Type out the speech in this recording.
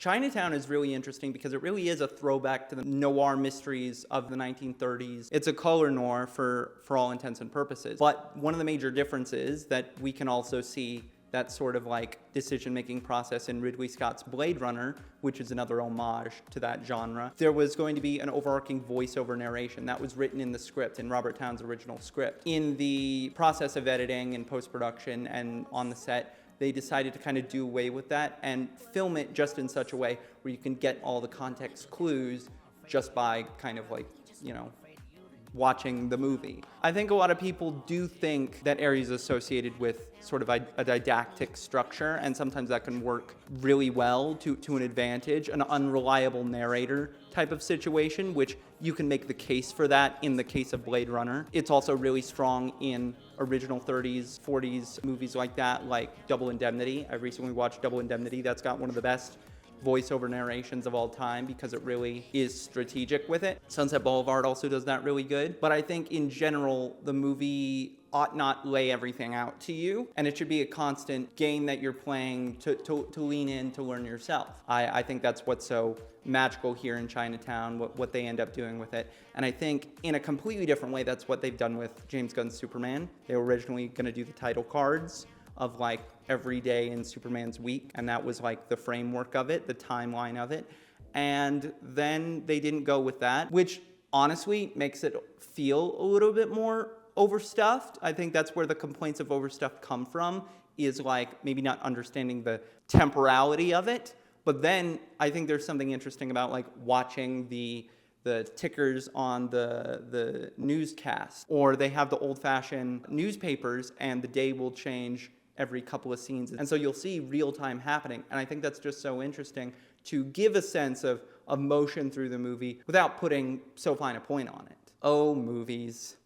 Chinatown is really interesting because it really is a throwback to the noir mysteries of the 1930s. It's a color noir for all intents and purposes. But one of the major differences that we can also see that sort of like decision-making process in Ridley Scott's Blade Runner, which is another homage to that genre. There was going to be an overarching voiceover narration that was written in the script, in Robert Towne's original script. In the process of editing and post-production and on the set, they decided to kind of do away with that and film it just in such a way where you can get all the context clues just by kind of like, you know, watching the movie. I think a lot of people do think that Ares is associated with sort of a didactic structure, and sometimes that can work really well to an advantage, an unreliable narrator type of situation, which you can make the case for that in the case of Blade Runner. It's also really strong in original 30s, 40s movies like that, like Double Indemnity. I recently watched Double Indemnity. That's got one of the best voiceover narrations of all time because it really is strategic with it. Sunset Boulevard also does that really good. But I think in general, the movie ought not lay everything out to you, and it should be a constant game that you're playing to lean in to learn yourself. I think that's what's so magical here in Chinatown, what they end up doing with it. And I think in a completely different way, that's what they've done with James Gunn's Superman. They were originally going to do the title cards of like every day in Superman's week, and that was like the framework of it, the timeline of it. And then they didn't go with that, which honestly makes it feel a little bit more overstuffed. I think that's where the complaints of overstuffed come from, is like maybe not understanding the temporality of it. But then I think there's something interesting about like watching the tickers on the newscast, or they have the old-fashioned newspapers and the day will change every couple of scenes. And so you'll see real time happening. And I think that's just so interesting to give a sense of motion through the movie without putting so fine a point on it. Oh, movies.